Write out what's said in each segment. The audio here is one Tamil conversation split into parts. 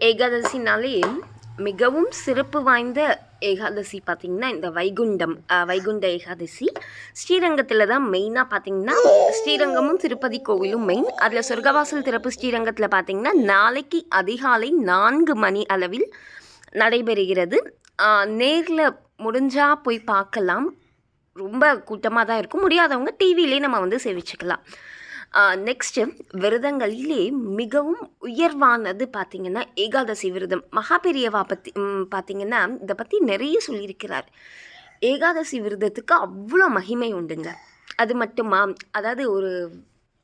ஏகாதசினாலே மிகவும் சிறப்பு வாய்ந்த ஏகாதசி பார்த்திங்கன்னா இந்த வைகுண்ட ஏகாதசி ஸ்ரீரங்கத்தில் தான் மெயினாக பார்த்திங்கன்னா ஸ்ரீரங்கமும் திருப்பதி கோவிலும் மெயின். அதில் சொர்க்கவாசல் திறப்பு ஸ்ரீரங்கத்தில் பார்த்திங்கன்னா நாளைக்கு அதிகாலை 4 மணி அளவில் நடைபெறுகிறது. நேரில் முடிஞ்சால் போய் பார்க்கலாம். ரொம்ப கூட்டமாக தான் இருக்கும். முடியாதவங்க டிவிலே நம்ம சேவிச்சுக்கலாம். நெக்ஸ்ட்டு விரதங்களிலே மிகவும் உயர்வானது பார்த்திங்கன்னா ஏகாதசி விரதம். மகாபெரியவா பற்றி பார்த்திங்கன்னா இதை பற்றி நிறைய சொல்லியிருக்கிறார். ஏகாதசி விரதத்துக்கு அவ்வளோ மகிமை உண்டுங்க. அது மட்டுமா, அதாவது ஒரு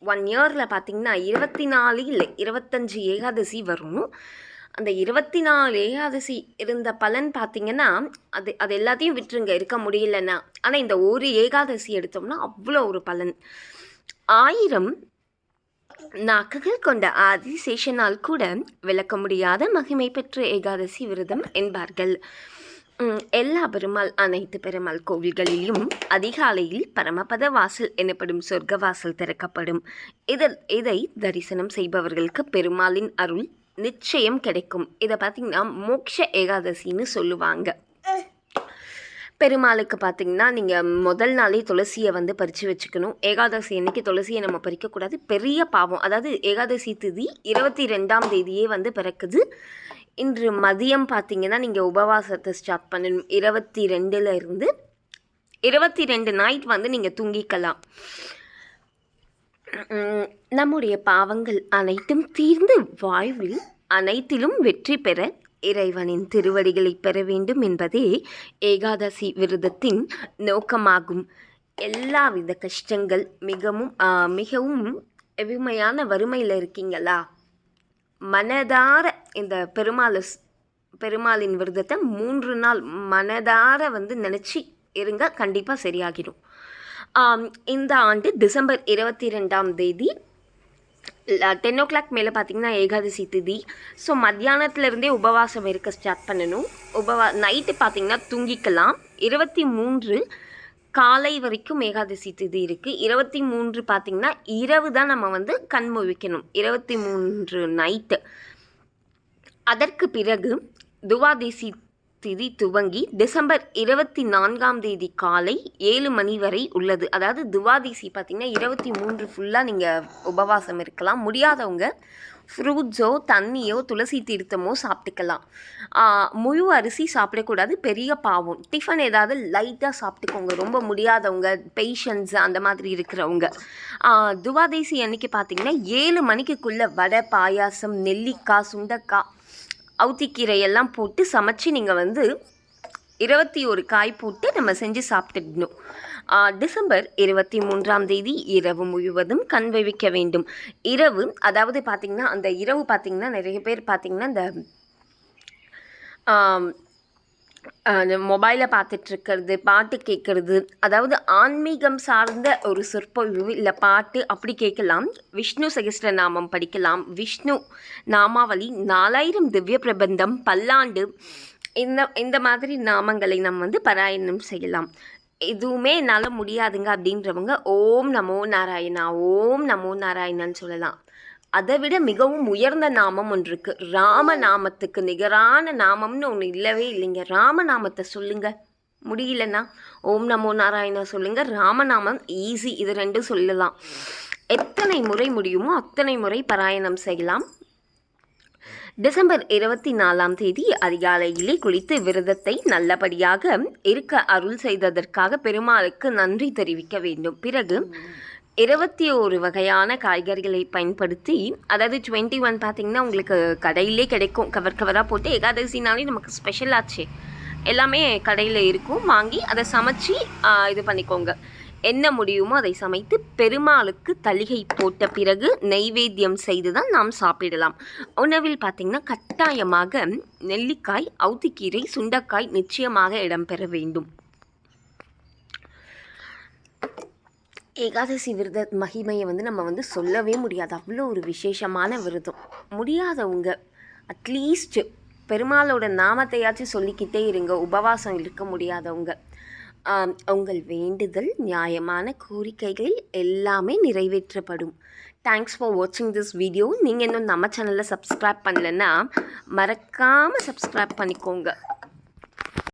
1 இயரில் பார்த்திங்கன்னா 24 இல்லை 25 ஏகாதசி வரும். அந்த 24 ஏகாதசி இருந்த பலன் பார்த்திங்கன்னா அது எல்லாத்தையும் விட்டுருங்க, இருக்க முடியலன்னா. ஆனால் இந்த ஒரு ஏகாதசி எடுத்தோம்னா அவ்வளோ ஒரு பலன். 1000 நாக்குகள் கொண்ட ஆதிசேஷனால் கூட விளக்க முடியாத மகிமை பெற்ற ஏகாதசி விரதம் என்பார்கள். எல்லா பெருமாள் அனைத்து பெருமாள் கோவில்களிலும் அதிகாலையில் பரமபத வாசல் எனப்படும் சொர்க்க வாசல் திறக்கப்படும். இதை தரிசனம் செய்பவர்களுக்கு பெருமாளின் அருள் நிச்சயம் கிடைக்கும். இதை பார்த்திங்கன்னா மோட்ச ஏகாதசின்னு சொல்லுவாங்க. பெருமாளுக்கு பார்த்திங்கன்னா நீங்கள் முதல் நாளே துளசியை பறித்து வச்சுக்கணும். ஏகாதசி அன்னைக்கு துளசியை நம்ம பறிக்கக்கூடாது, பெரிய பாவம். அதாவது ஏகாதசி திதி 22ஆம் தேதியே பிறக்குது. இன்று மதியம் பார்த்திங்கன்னா நீங்கள் உபவாசத்தை ஸ்டார்ட் பண்ணணும். 22 22 நைட் நீங்கள் தூங்கிக்கலாம். நம்முடைய பாவங்கள் அனைத்தும் தீர்ந்து வாழ்வில் அனைத்திலும் வெற்றி பெற இறைவனின் திருவடிகளை பெற வேண்டும் என்பதே ஏகாதசி விரதத்தின் நோக்கமாகும். எல்லாவித கஷ்டங்கள் மிகவும் எளிமையான வறுமையில் இருக்கீங்களா? மனதார இந்த பெருமாளின் விரதத்தை 3 நாள் மனதார நினச்சி இருங்க, கண்டிப்பாக சரியாகிடும். இந்த ஆண்டு டிசம்பர் 22ஆம் தேதி 10 o'clock மேலே பார்த்திங்கன்னா ஏகாதசி திதி. ஸோ மத்தியானத்துலேருந்தே உபவாசம் இருக்க ஸ்டார்ட் பண்ணணும். நைட்டு பார்த்திங்கன்னா தூங்கிக்கலாம். 23 காலை வரைக்கும் ஏகாதசி திதி இருக்குது. 23 பார்த்திங்கன்னா இரவு தான் நம்ம கண் முழிக்கணும். 23 நைட்டு. அதற்கு பிறகு துவாதசி திதி துவங்கி டிசம்பர் 24ஆம் தேதி காலை 7 மணி வரை உள்ளது. அதாவது துவாதிசி பார்த்திங்கன்னா 23 ஃபுல்லாக நீங்கள் உபவாசம் இருக்கலாம். முடியாதவங்க ஃப்ரூட்ஸோ தண்ணியோ துளசி தீர்த்தமோ சாப்பிட்டுக்கலாம். முழு அரிசி சாப்பிடக்கூடாது, பெரிய பாவம். டிஃபன் ஏதாவது லைட்டாக சாப்பிட்டுக்கோங்க, ரொம்ப முடியாதவங்க, பேஷண்ட்ஸ் அந்த மாதிரி இருக்கிறவங்க. துவாதசி அன்னைக்கு பார்த்திங்கன்னா 7 மணிக்குள்ளே வடை, பாயாசம், நெல்லிக்காய், சுண்டக்காய், அவுத்திக்கீரையெல்லாம் போட்டு சமைச்சு நீங்கள் 21 காய் போட்டு நம்ம செஞ்சு சாப்பிட்டுடணும். டிசம்பர் 23ஆம் தேதி இரவு முழுவதும் கண் விழிக்க வேண்டும். இரவு, அதாவது பார்த்திங்கன்னா அந்த இரவு பார்த்திங்கன்னா நிறைய பேர் பார்த்திங்கன்னா இந்த மொபைலை பார்த்துட்ருக்கிறது, பாட்டு கேட்குறது, அதாவது ஆன்மீகம் சார்ந்த ஒரு சொற்பொழிவு இல்லை பாட்டு அப்படி கேட்கலாம். விஷ்ணு சகஸ்ரநாமம் படிக்கலாம். விஷ்ணு நாமாவளி 4000 திவ்ய பிரபந்தம், பல்லாண்டு, இந்த மாதிரி நாமங்களை நம்ம பாராயணம் செய்யலாம். எதுவுமே என்னால் முடியாதுங்க அப்படின்றவங்க ஓம் நமோ நாராயணா, ஓம் நமோ நாராயணான்னு சொல்லலாம். அதை விட மிகவும் உயர்ந்த நாமம் ஒன்று இருக்குது. ராமநாமத்துக்கு நிகரான நாமம்னு ஒன்று இல்லவே இல்லைங்க. ராமநாமத்தை சொல்லுங்கள். முடியலன்னா ஓம் நமோ நாராயணா சொல்லுங்கள். ராமநாமம் ஈஸி. இது 2 சொல்லலாம். எத்தனை முறை முடியுமோ அத்தனை முறை பாராயணம் செய்யலாம். டிசம்பர் 24ஆம் தேதி அதிகாலையிலே குளித்து விரதத்தை நல்லபடியாக இருக்க அருள் செய்ததற்காக பெருமாளுக்கு நன்றி தெரிவிக்க வேண்டும். பிறகு 21 வகையான காய்கறிகளை பயன்படுத்தி, அதாவது 21 பார்த்திங்கன்னா உங்களுக்கு கடையிலே கிடைக்கும். கவராக போட்டு ஏகாதசினாலே நமக்கு ஸ்பெஷல் ஆச்சு, எல்லாமே கடையில் இருக்கும். வாங்கி அதை சமைச்சி இது பண்ணிக்கோங்க. என்ன முடியுமோ அதை சமைத்து பெருமாளுக்கு தளிகை போட்ட பிறகு நைவேத்தியம் செய்து தான் நாம் சாப்பிடலாம். உணவில் பார்த்திங்கன்னா கட்டாயமாக நெல்லிக்காய், அவுத்திக்கீரை, சுண்டைக்காய் நிச்சயமாக இடம்பெற வேண்டும். ஏகாதசி விரத மகிமையை நம்ம சொல்லவே முடியாது. அவ்வளோ ஒரு விசேஷமான விரதம். முடியாதவங்க அட்லீஸ்ட் பெருமாளோட நாமத்தையாச்சும் சொல்லிக்கிட்டே இருங்க. உபவாசம் இருக்க முடியாதவங்க உங்கள் வேண்டுதல், நியாயமான கோரிக்கைகள் எல்லாமே நிறைவேற்றப்படும். தேங்க்ஸ் ஃபார் வாட்சிங் திஸ் வீடியோ. நீங்கள் இன்னும் நம்ம சேனலில் சப்ஸ்கிரைப் பண்ணலைன்னா மறக்காமல் சப்ஸ்கிரைப் பண்ணிக்கோங்க.